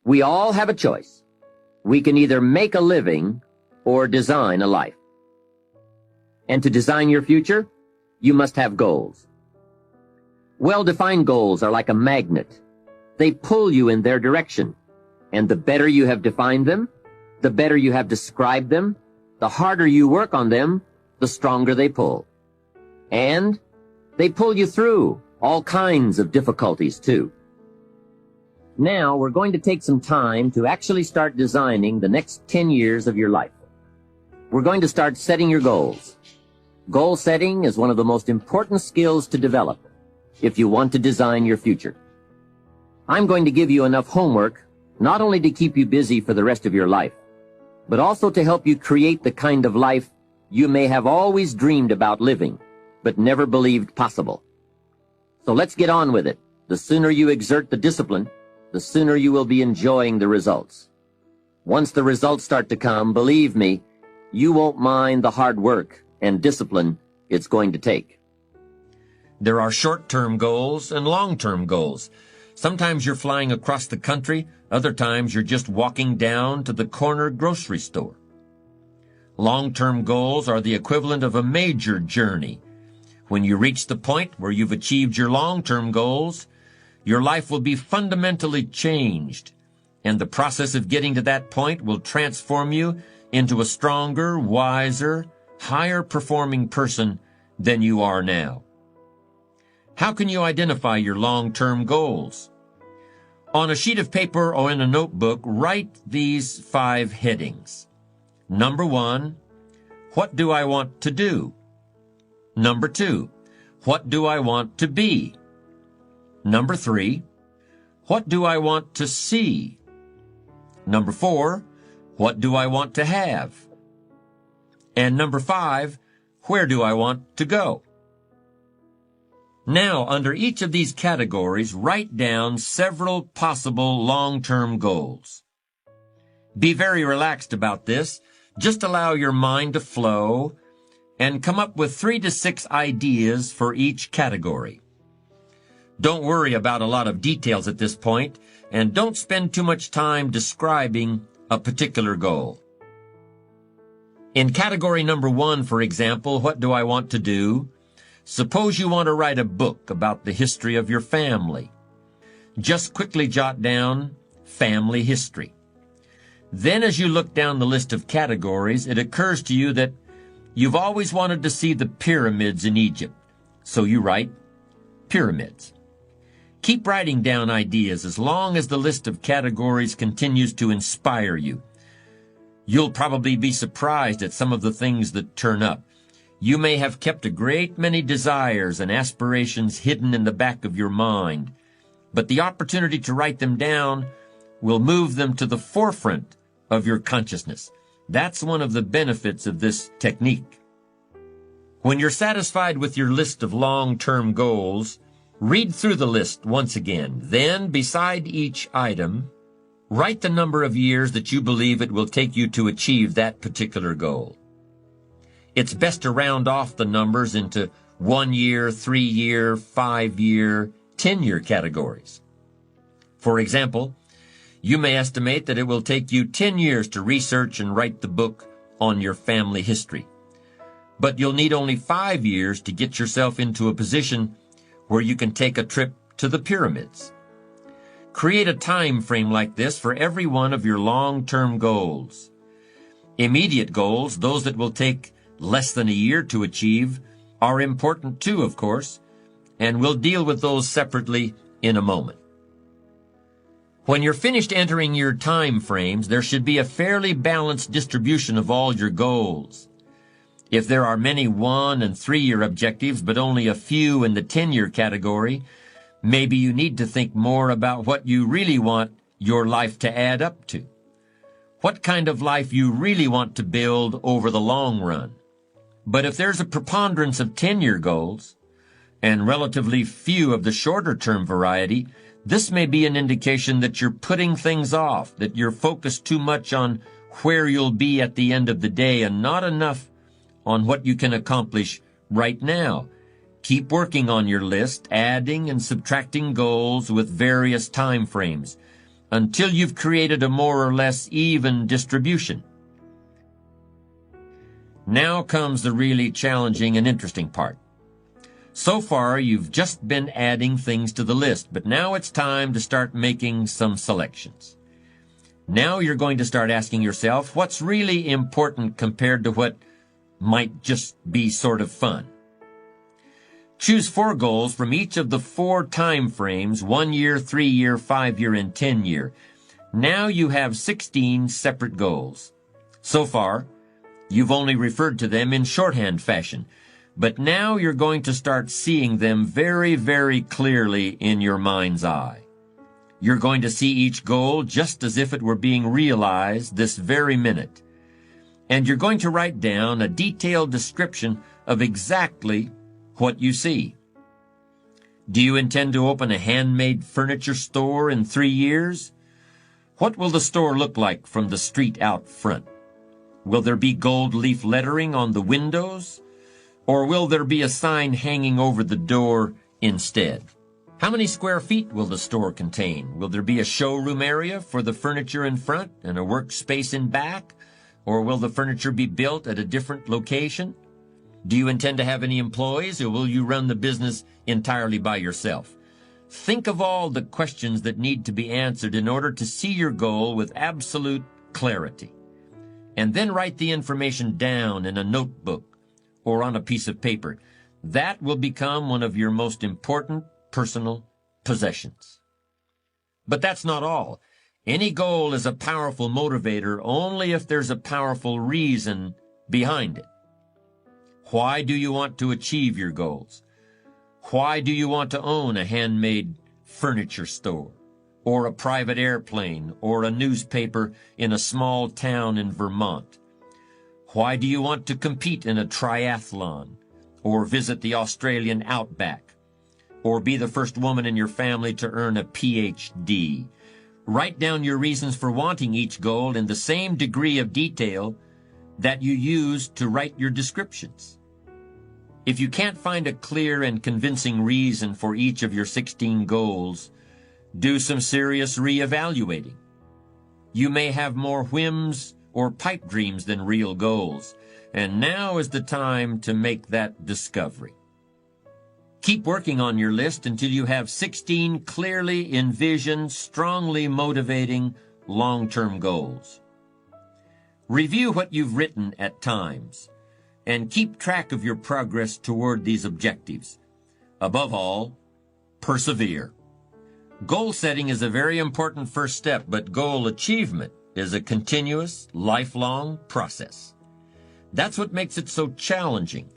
We all have a choice. We can either make a living or design a life. And to design your future, you must have goals. Well-defined goals are like a magnet. They pull you in their direction. And the better you have defined them, the better you have described them, the harder you work on them, the stronger they pull. And they pull you through all kinds of difficulties, too. Now, we're going to take some time to actually start designing the next 10 years of your life. We're going to start setting your goals. Goal setting is one of the most important skills to develop if you want to design your future. I'm going to give you enough homework not only to keep you busy for the rest of your life, but also to help you create the kind of life you may have always dreamed about living, but never believed possible. So let's get on with it. The sooner you exert the discipline, the sooner you will be enjoying the results. Once the results start to come, believe me, you won't mind the hard work and discipline it's going to take. There are short-term goals and long-term goals. Sometimes you're flying across the country, other times you're just walking down to the corner grocery store. Long-term goals are the equivalent of a major journey. When you reach the point where you've achieved your long-term goals, your life will be fundamentally changed, and the process of getting to that point will transform you into a stronger, wiser, higher-performing person than you are now. How can you identify your long-term goals? On a sheet of paper or in a notebook, write these 5 headings. Number 1, what do I want to do? Number 2, what do I want to be? Number 3, what do I want to see? Number 4, what do I want to have? And number 5, where do I want to go? Now, under each of these categories, write down several possible long-term goals. Be very relaxed about this. Just allow your mind to flow and come up with 3 to 6 ideas for each category. Don't worry about a lot of details at this point, and don't spend too much time describing a particular goal. In category number 1, for example, what do I want to do? Suppose you want to write a book about the history of your family. Just quickly jot down family history. Then as you look down the list of categories, it occurs to you that you've always wanted to see the pyramids in Egypt. So you write pyramids. Keep writing down ideas as long as the list of categories continues to inspire you. You'll probably be surprised at some of the things that turn up. You may have kept a great many desires and aspirations hidden in the back of your mind, but the opportunity to write them down will move them to the forefront of your consciousness. That's one of the benefits of this technique. When you're satisfied with your list of long-term goals, read through the list once again. Then, beside each item, write the number of years that you believe it will take you to achieve that particular goal. It's best to round off the numbers into 1-year, 3-year, 5-year, 10-year categories. For example, you may estimate that it will take you 10 years to research and write the book on your family history. But you'll need only 5 years to get yourself into a position where you can take a trip to the pyramids. Create a time frame like this for every one of your long-term goals. Immediate goals, those that will take less than a year to achieve, are important too, of course, and we'll deal with those separately in a moment. When you're finished entering your time frames, there should be a fairly balanced distribution of all your goals. If there are many 1- and 3-year objectives, but only a few in the 10-year category, maybe you need to think more about what you really want your life to add up to. What kind of life you really want to build over the long run. But if there's a preponderance of 10-year goals, and relatively few of the shorter-term variety, this may be an indication that you're putting things off, that you're focused too much on where you'll be at the end of the day and not enough on what you can accomplish right now. Keep working on your list, adding and subtracting goals with various time frames. until you've created a more or less even distribution. Now comes the really challenging and interesting part. So far, you've just been adding things to the list, but now it's time to start making some selections. Now you're going to start asking yourself, what's really important compared to what might just be sort of fun? Choose 4 goals from each of the 4 time frames, 1 year, 3 year, 5 year, and 10 year. Now you have 16 separate goals. So far, you've only referred to them in shorthand fashion, but now you're going to start seeing them very, very clearly in your mind's eye. You're going to see each goal just as if it were being realized this very minute. And you're going to write down a detailed description of exactly what you see. Do you intend to open a handmade furniture store in 3 years? What will the store look like from the street out front? Will there be gold leaf lettering on the windows? Or will there be a sign hanging over the door instead? How many square feet will the store contain? Will there be a showroom area for the furniture in front and a workspace in back? Or will the furniture be built at a different location? Do you intend to have any employees, or will you run the business entirely by yourself? Think of all the questions that need to be answered in order to see your goal with absolute clarity. And then write the information down in a notebook or on a piece of paper. That will become one of your most important personal possessions. But that's not all. Any goal is a powerful motivator only if there's a powerful reason behind it. Why do you want to achieve your goals? Why do you want to own a handmade furniture store, or a private airplane, or a newspaper in a small town in Vermont? Why do you want to compete in a triathlon, or visit the Australian outback, or be the first woman in your family to earn a PhD? Write down your reasons for wanting each goal in the same degree of detail that you use to write your descriptions. If you can't find a clear and convincing reason for each of your 16 goals, do some serious reevaluating. You may have more whims or pipe dreams than real goals, and now is the time to make that discovery. Keep working on your list until you have 16 clearly envisioned, strongly motivating, long-term goals. Review what you've written at times, and keep track of your progress toward these objectives. Above all, persevere. Goal setting is a very important first step, but goal achievement is a continuous, lifelong process. That's what makes it so challenging.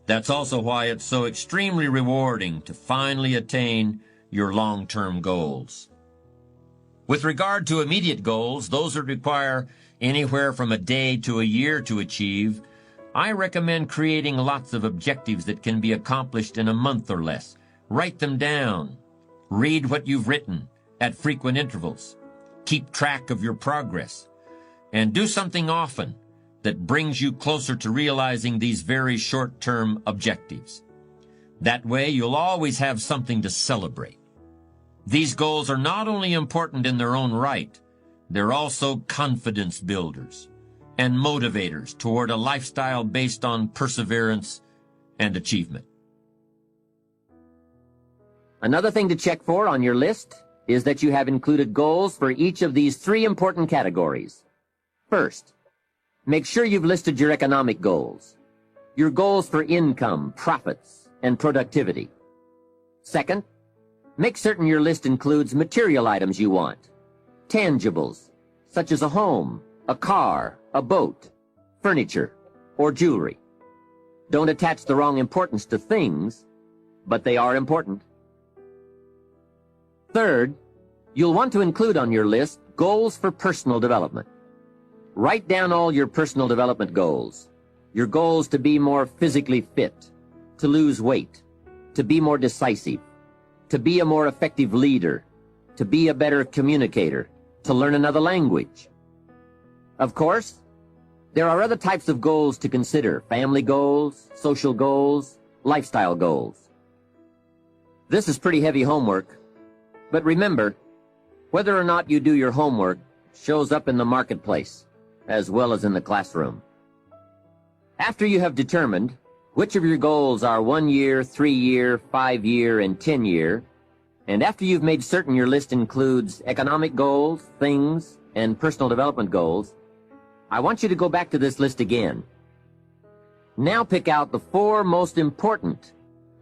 That's also why it's so extremely rewarding to finally attain your long-term goals. With regard to immediate goals, those that require anywhere from a day to a year to achieve, I recommend creating lots of objectives that can be accomplished in a month or less. Write them down. Read what you've written at frequent intervals. Keep track of your progress. And do something often that brings you closer to realizing these very short-term objectives. That way, you'll always have something to celebrate. These goals are not only important in their own right, they're also confidence builders and motivators toward a lifestyle based on perseverance and achievement. Another thing to check for on your list is that you have included goals for each of these 3 important categories. First, make sure you've listed your economic goals, your goals for income, profits, and productivity. Second, make certain your list includes material items you want, tangibles, such as a home, a car, a boat, furniture, or jewelry. Don't attach the wrong importance to things, but they are important. Third, you'll want to include on your list goals for personal development. Write down all your personal development goals. Your goals to be more physically fit, to lose weight, to be more decisive, to be a more effective leader, to be a better communicator, to learn another language. Of course, there are other types of goals to consider: family goals, social goals, lifestyle goals. This is pretty heavy homework, but remember, Whether or not you do your homework shows up in the marketplace, as well as in the classroom. After you have determined which of your goals are 1 year, 3 year, 5 year, and 10 year, and after you've made certain your list includes economic goals, things, and personal development goals, I want you to go back to this list again. Now pick out the 4 most important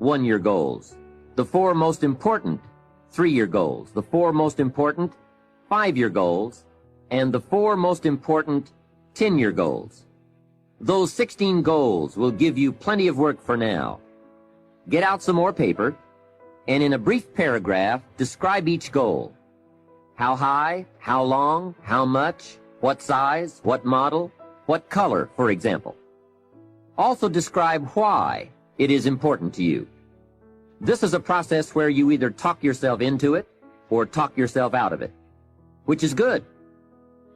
1-year goals, the 4 most important 3-year goals, the 4 most important 5-year goals, and the 4 most important 10-year goals. Those 16 goals will give you plenty of work for now. Get out some more paper, and in a brief paragraph, describe each goal. How high, how long, how much, what size, what model, what color, for example. Also describe why it is important to you. This is a process where you either talk yourself into it or talk yourself out of it, which is good.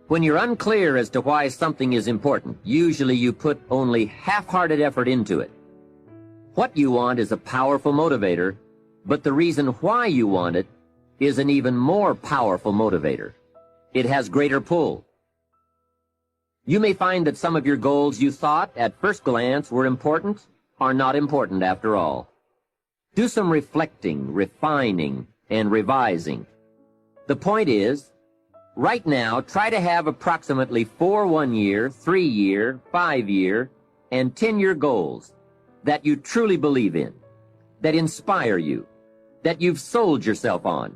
When you're unclear as to why something is important, usually you put only half-hearted effort into it. What you want is a powerful motivator, but the reason why you want it is an even more powerful motivator. It has greater pull. You may find that some of your goals you thought at first glance were important are not important after all. Do some reflecting, refining, and revising. The point is, right now, try to have approximately 4 1-year, 3-year, 5-year, and 10-year goals that you truly believe in, that inspire you, that you've sold yourself on.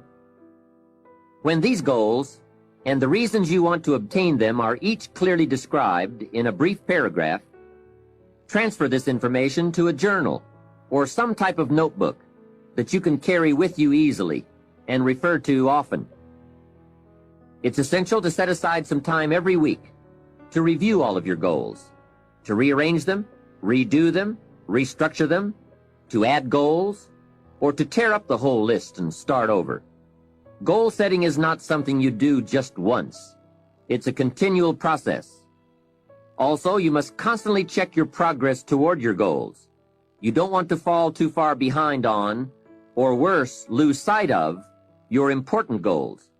When these goals and the reasons you want to obtain them are each clearly described in a brief paragraph, transfer this information to a journal or some type of notebook that you can carry with you easily and refer to often. It's essential to set aside some time every week to review all of your goals, to rearrange them, redo them, restructure them, to add goals, or to tear up the whole list and start over. Goal setting is not something you do just once. It's a continual process. Also, you must constantly check your progress toward your goals. You don't want to fall too far behind on, or worse, lose sight of, your important goals.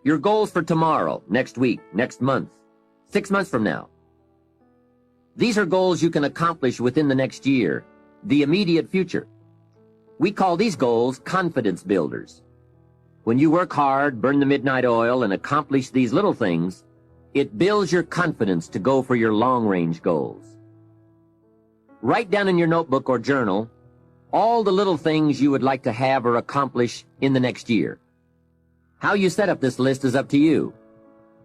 Your goals for tomorrow, next week, next month, 6 months from now. These are goals you can accomplish within the next year, the immediate future. We call these goals confidence builders. When you work hard, burn the midnight oil, and accomplish these little things, it builds your confidence to go for your long-range goals. Write down in your notebook or journal all the little things you would like to have or accomplish in the next year. How you set up this list is up to you.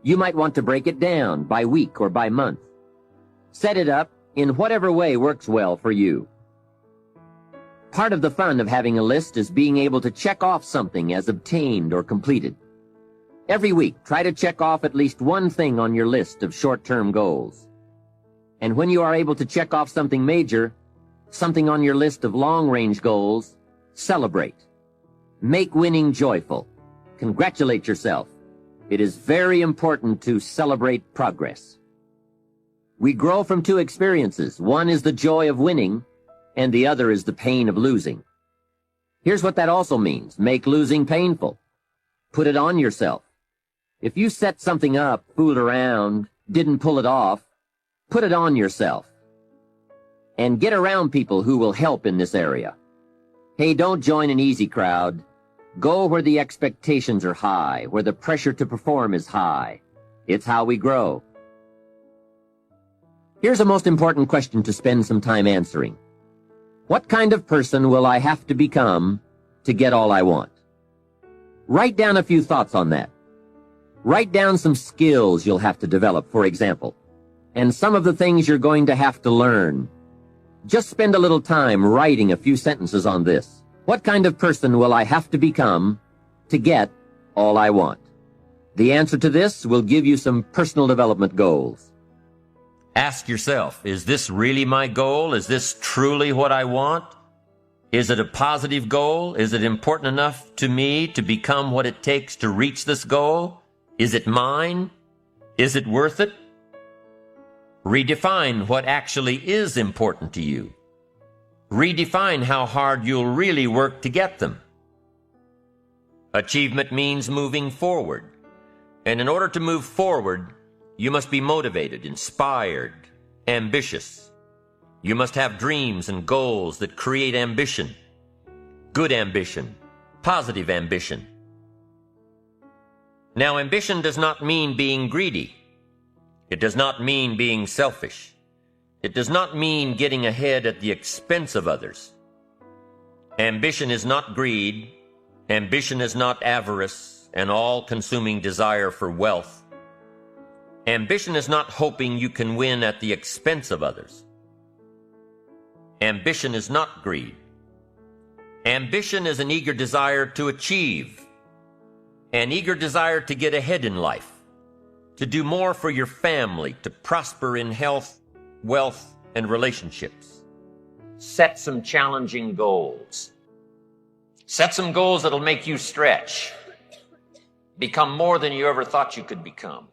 You might want to break it down by week or by month. Set it up in whatever way works well for you. Part of the fun of having a list is being able to check off something as obtained or completed. Every week, try to check off at least one thing on your list of short-term goals. And when you are able to check off something major, something on your list of long-range goals, celebrate. Make winning joyful. Congratulate yourself. It is very important to celebrate progress. We grow from 2 experiences. One is the joy of winning, and the other is the pain of losing. Here's what that also means. Make losing painful. Put it on yourself. If you set something up, fooled around, didn't pull it off, put it on yourself. And get around people who will help in this area. Hey, don't join an easy crowd. Go where the expectations are high, where the pressure to perform is high. It's how we grow. Here's a most important question to spend some time answering. What kind of person will I have to become to get all I want? Write down a few thoughts on that. Write down some skills you'll have to develop, for example, and some of the things you're going to have to learn. Just spend a little time writing a few sentences on this. What kind of person will I have to become to get all I want? The answer to this will give you some personal development goals. Ask yourself, is this really my goal? Is this truly what I want? Is it a positive goal? Is it important enough to me to become what it takes to reach this goal? Is it mine? Is it worth it? Redefine what actually is important to you. Redefine how hard you'll really work to get them. Achievement means moving forward. And in order to move forward, you must be motivated, inspired, ambitious. You must have dreams and goals that create ambition. Good ambition, positive ambition. Now, ambition does not mean being greedy. It does not mean being selfish. It does not mean getting ahead at the expense of others. Ambition is not greed. Ambition is not avarice, an all-consuming desire for wealth. Ambition is not hoping you can win at the expense of others. Ambition is not greed. Ambition is an eager desire to achieve, an eager desire to get ahead in life, to do more for your family, to prosper in health, wealth, and relationships. Set some challenging goals. Set some goals that'll make you stretch, become more than you ever thought you could become.